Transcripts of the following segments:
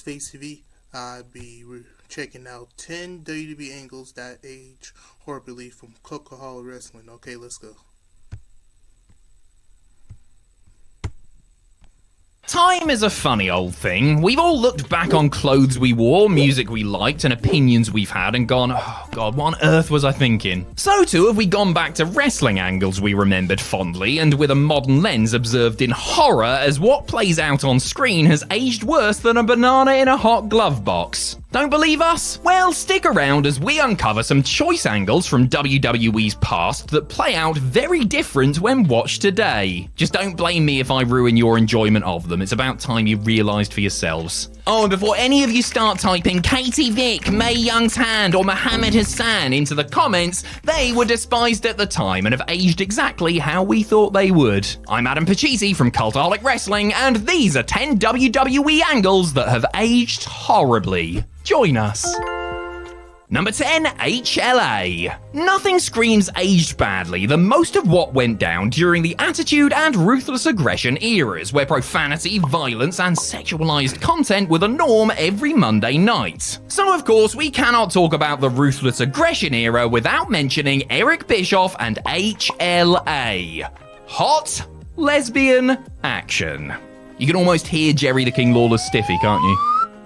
Face TV. I'll be checking out 10 WWE angles that age horribly from Coca-Cola Wrestling. Okay, let's go. Time is a funny old thing. We've all looked back on clothes we wore, music we liked, and opinions we've had and gone, oh god, what on earth was I thinking? So too have we gone back to wrestling angles we remembered fondly and with a modern lens observed in horror as what plays out on screen has aged worse than a banana in a hot glove box. Don't believe us? Well, stick around as we uncover some choice angles from WWE's past that play out very different when watched today. Just don't blame me if I ruin your enjoyment of them. It's about time you realised for yourselves. Oh, and before any of you start typing Katie Vick, Mae Young's hand, or Muhammad Hassan into the comments, they were despised at the time and have aged exactly how we thought they would. I'm Adam Pachisi from Cultaholic Wrestling, and these are 10 WWE angles that have aged horribly. Join us. Number 10, HLA. Nothing screams aged badly than most of what went down during the Attitude and Ruthless Aggression eras, where profanity, violence, and sexualized content were the norm every Monday night. So of course, we cannot talk about the Ruthless Aggression era without mentioning Eric Bischoff and HLA. Hot lesbian action. You can almost hear Jerry the King Lawler's stiffy, can't you?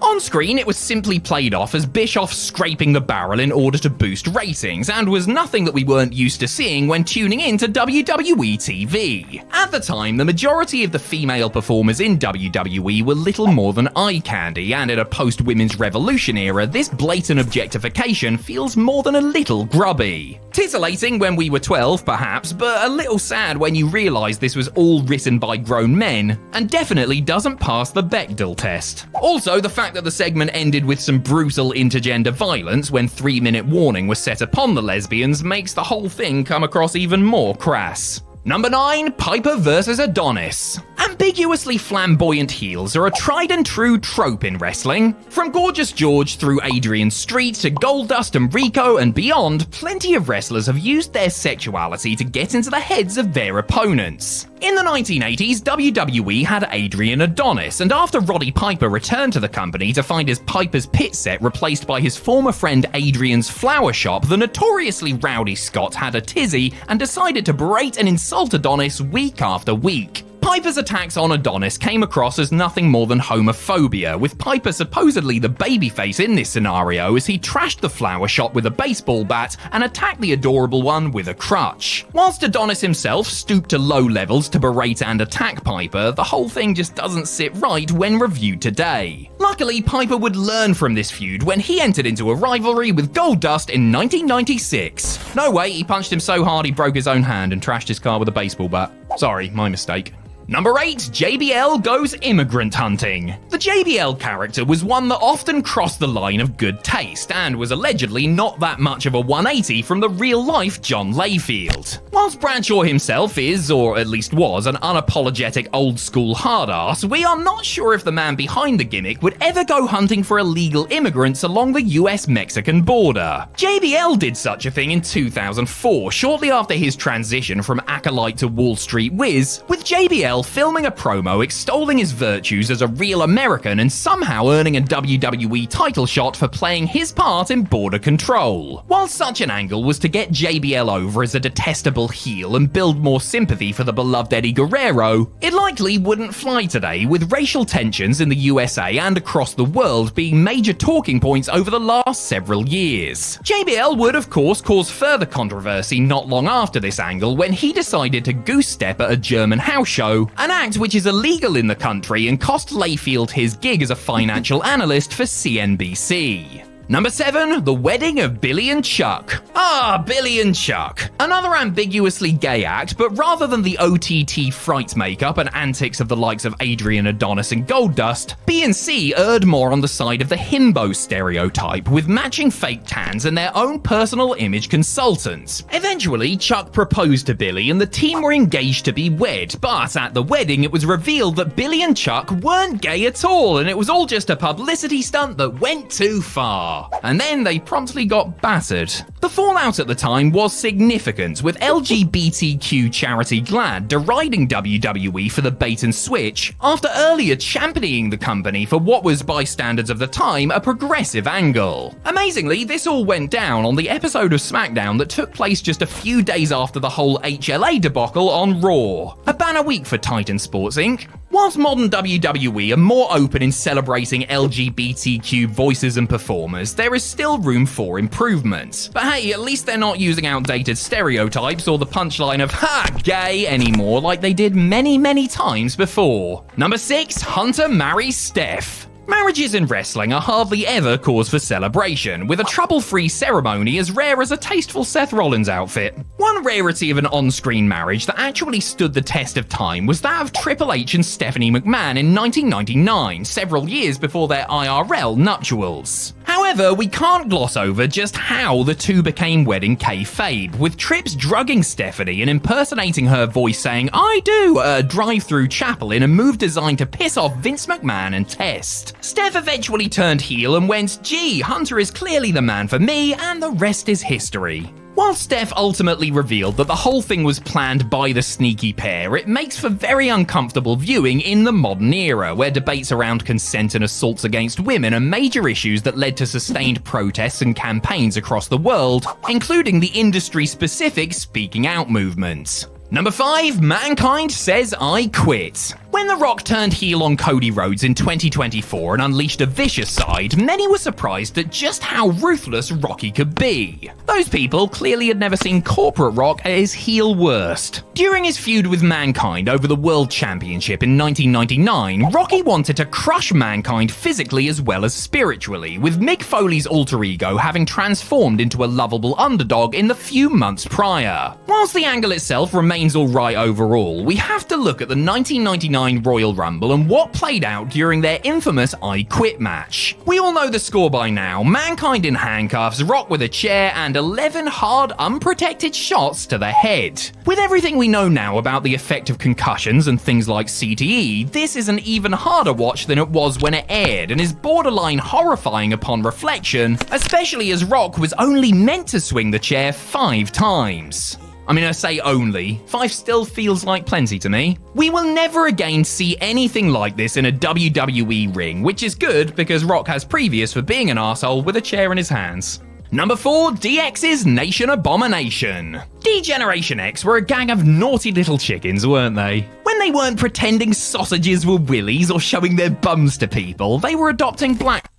On screen, it was simply played off as Bischoff scraping the barrel in order to boost ratings, and was nothing that we weren't used to seeing when tuning in to WWE TV. At the time, the majority of the female performers in WWE were little more than eye candy, and in a post-Women's Revolution era, this blatant objectification feels more than a little grubby. Titillating when we were 12, perhaps, but a little sad when you realise this was all written by grown men, and definitely doesn't pass the Bechdel test. Also, the fact that the segment ended with some brutal intergender violence when 3-minute warning was set upon the lesbians makes the whole thing come across even more crass. Number 9, Piper vs. Adonis. Ambiguously flamboyant heels are a tried and true trope in wrestling. From Gorgeous George through Adrian Street to Goldust and Rico and beyond, plenty of wrestlers have used their sexuality to get into the heads of their opponents. In the 1980s, WWE had Adrian Adonis, and after Roddy Piper returned to the company to find his Piper's Pit set replaced by his former friend Adrian's Flower Shop, the notoriously rowdy Scott had a tizzy and decided to berate and insult Adonis week after week. Piper's attacks on Adonis came across as nothing more than homophobia, with Piper supposedly the babyface in this scenario as he trashed the Flower Shop with a baseball bat and attacked the adorable one with a crutch. Whilst Adonis himself stooped to low levels to berate and attack Piper, the whole thing just doesn't sit right when reviewed today. Luckily, Piper would learn from this feud when he entered into a rivalry with Goldust in 1996. No way, he punched him so hard he broke his own hand and trashed his car with a baseball bat. Sorry, my mistake. Number 8, JBL goes immigrant hunting. The JBL character was one that often crossed the line of good taste and was allegedly not that much of a 180 from the real-life John Layfield. Whilst Bradshaw himself is, or at least was, an unapologetic old-school hard-ass, we are not sure if the man behind the gimmick would ever go hunting for illegal immigrants along the US-Mexican border. JBL did such a thing in 2004, shortly after his transition from acolyte to Wall Street whiz, with JBL filming a promo extolling his virtues as a real American and somehow earning a WWE title shot for playing his part in Border Control. While such an angle was to get JBL over as a detestable heel and build more sympathy for the beloved Eddie Guerrero, it likely wouldn't fly today, with racial tensions in the USA and across the world being major talking points over the last several years. JBL would of course cause further controversy not long after this angle when he decided to goose step at a German house show, an act which is illegal in the country and cost Layfield his gig as a financial analyst for CNBC. Number 7, The Wedding of Billy and Chuck. Ah, Billy and Chuck. Another ambiguously gay act, but rather than the OTT fright makeup and antics of the likes of Adrian Adonis and Goldust, B&C erred more on the side of the himbo stereotype, with matching fake tans and their own personal image consultants. Eventually, Chuck proposed to Billy and the team were engaged to be wed, but at the wedding it was revealed that Billy and Chuck weren't gay at all, and it was all just a publicity stunt that went too far. star. And then they promptly got battered. The fallout at the time was significant, with LGBTQ charity GLAAD deriding WWE for the bait and switch after earlier championing the company for what was, by standards of the time, a progressive angle. Amazingly, this all went down on the episode of SmackDown that took place just a few days after the whole HLA debacle on Raw. A banner week for Titan Sports Inc. Whilst modern WWE are more open in celebrating LGBTQ voices and performers, there is still room for improvement. But hey, at least they're not using outdated stereotypes or the punchline of "ha, gay" anymore like they did many times before. Number 6, Hunter marries Steph. Marriages in wrestling are hardly ever cause for celebration, with a trouble-free ceremony as rare as a tasteful Seth Rollins outfit. One rarity of an on-screen marriage that actually stood the test of time was that of Triple H and Stephanie McMahon in 1999, several years before their IRL nuptials. However, we can't gloss over just how the two became wedding kayfabe, with Trips drugging Stephanie and impersonating her voice saying "I do" at a drive-through chapel in a move designed to piss off Vince McMahon and Test. Steph eventually turned heel and went, "Gee, Hunter is clearly the man for me," and the rest is history. While Steph ultimately revealed that the whole thing was planned by the sneaky pair, it makes for very uncomfortable viewing in the modern era, where debates around consent and assaults against women are major issues that led to sustained protests and campaigns across the world, including the industry-specific Speaking Out movement. Number 5, Mankind says I quit. When The Rock turned heel on Cody Rhodes in 2024 and unleashed a vicious side, many were surprised at just how ruthless Rocky could be. Those people clearly had never seen corporate Rock at his heel worst. During his feud with Mankind over the World Championship in 1999, Rocky wanted to crush Mankind physically as well as spiritually, with Mick Foley's alter ego having transformed into a lovable underdog in the few months prior. Whilst the angle itself remains alright overall, we have to look at the 1999 Royal Rumble and what played out during their infamous I Quit match. We all know the score by now: Mankind in handcuffs, Rock with a chair, and 11 hard, unprotected shots to the head. With everything we know now about the effect of concussions and things like CTE, this is an even harder watch than it was when it aired, and is borderline horrifying upon reflection, especially as Rock was only meant to swing the chair 5 times. I mean, I say only. 5 still feels like plenty to me. We will never again see anything like this in a WWE ring, which is good because Rock has previous for being an arsehole with a chair in his hands. Number 4, DX's Nation Abomination. D-Generation X were a gang of naughty little chickens, weren't they? When they weren't pretending sausages were willies or showing their bums to people, they were adopting black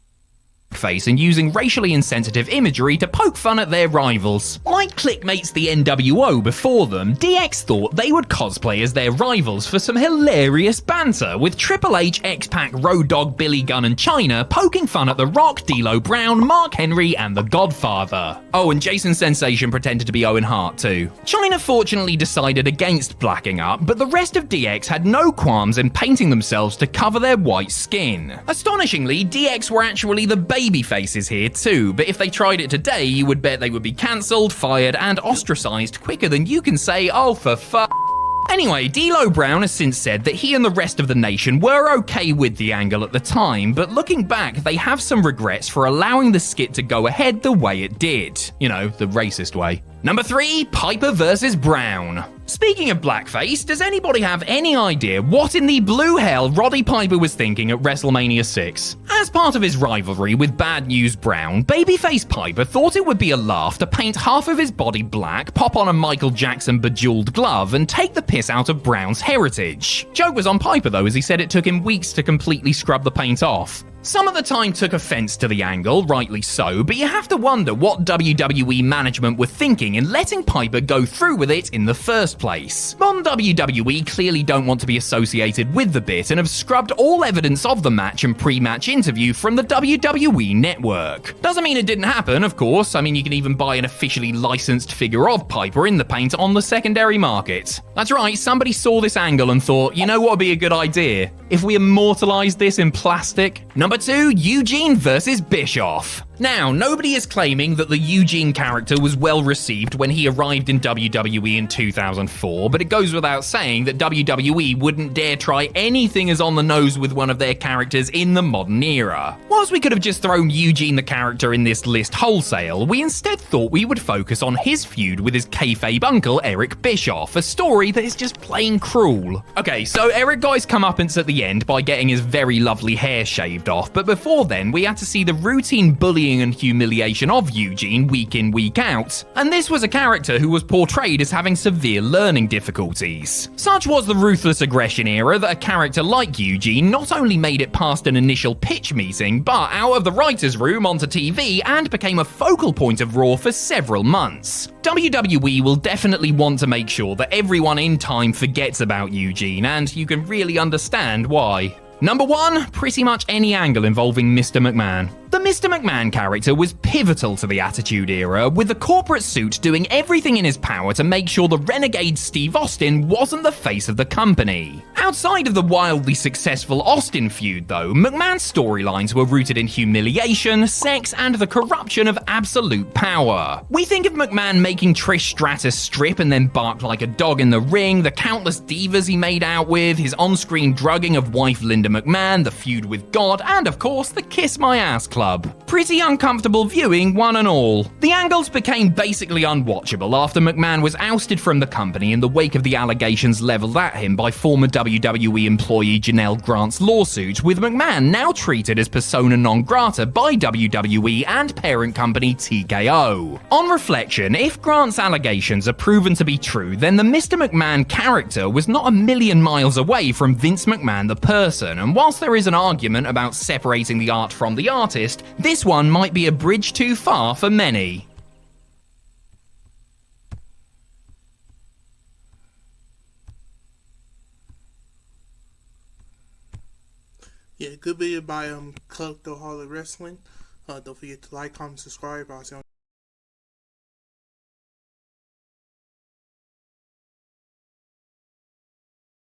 face and using racially insensitive imagery to poke fun at their rivals. Like clickmates the NWO before them, DX thought they would cosplay as their rivals for some hilarious banter, with Triple H, X-Pac, Road Dogg, Billy Gunn and Chyna poking fun at The Rock, D'Lo Brown, Mark Henry and The Godfather. Oh, and Jason Sensation pretended to be Owen Hart too. Chyna fortunately decided against blacking up, but the rest of DX had no qualms in painting themselves to cover their white skin. Astonishingly, DX were actually the baby faces here too, but if they tried it today, you would bet they would be cancelled, fired, and ostracized quicker than you can say, "Oh, for fuck." Anyway, D'Lo Brown has since said that he and the rest of the nation were okay with the angle at the time, but looking back, they have some regrets for allowing the skit to go ahead the way it did. You know, the racist way. Number 3, Piper vs. Brown. Speaking of blackface, does anybody have any idea what in the blue hell Roddy Piper was thinking at WrestleMania 6? As part of his rivalry with Bad News Brown, babyface Piper thought it would be a laugh to paint half of his body black, pop on a Michael Jackson bejeweled glove, and take the piss out of Brown's heritage. Joke was on Piper though, as he said it took him weeks to completely scrub the paint off. Some at the time took offense to the angle, rightly so, but you have to wonder what WWE management were thinking in letting Piper go through with it in the first place. Modern WWE clearly don't want to be associated with the bit and have scrubbed all evidence of the match and pre-match interview from the WWE network. Doesn't mean it didn't happen, of course. I mean, you can even buy an officially licensed figure of Piper in the paint on the secondary market. That's right, somebody saw this angle and thought, you know what would be a good idea? If we immortalize this in plastic? Number 2, Eugene versus Bischoff. Now, nobody is claiming that the Eugene character was well received when he arrived in WWE in 2004, but it goes without saying that WWE wouldn't dare try anything as on the nose with one of their characters in the modern era. Whilst we could have just thrown Eugene the character in this list wholesale, we instead thought we would focus on his feud with his kayfabe uncle Eric Bischoff, a story that is just plain cruel. Okay, so Eric got his comeuppance at the end by getting his very lovely hair shaved off, but before then we had to see the routine bullying and humiliation of Eugene week in, week out, and this was a character who was portrayed as having severe learning difficulties. Such was the ruthless aggression era that a character like Eugene not only made it past an initial pitch meeting, but out of the writer's room onto TV and became a focal point of Raw for several months. WWE will definitely want to make sure that everyone in time forgets about Eugene, and you can really understand why. Number 1, pretty much any angle involving Mr. McMahon. The Mr. McMahon character was pivotal to the Attitude Era, with the corporate suit doing everything in his power to make sure the renegade Steve Austin wasn't the face of the company. Outside of the wildly successful Austin feud, though, McMahon's storylines were rooted in humiliation, sex, and the corruption of absolute power. We think of McMahon making Trish Stratus strip and then bark like a dog in the ring, the countless divas he made out with, his on-screen drugging of wife Linda McMahon, the feud with God, and of course the Kiss My Ass Club. Pretty uncomfortable viewing, one and all. The angles became basically unwatchable after McMahon was ousted from the company in the wake of the allegations leveled at him by former WWE employee Janelle Grant's lawsuit, with McMahon now treated as persona non grata by WWE and parent company TKO. On reflection, if Grant's allegations are proven to be true, then the Mr. McMahon character was not a million miles away from Vince McMahon the person, and whilst there is an argument about separating the art from the artist, this one might be a bridge too far for many. Yeah, good video by Cultaholic Wrestling. Don't forget to like, comment, subscribe. I'll see you on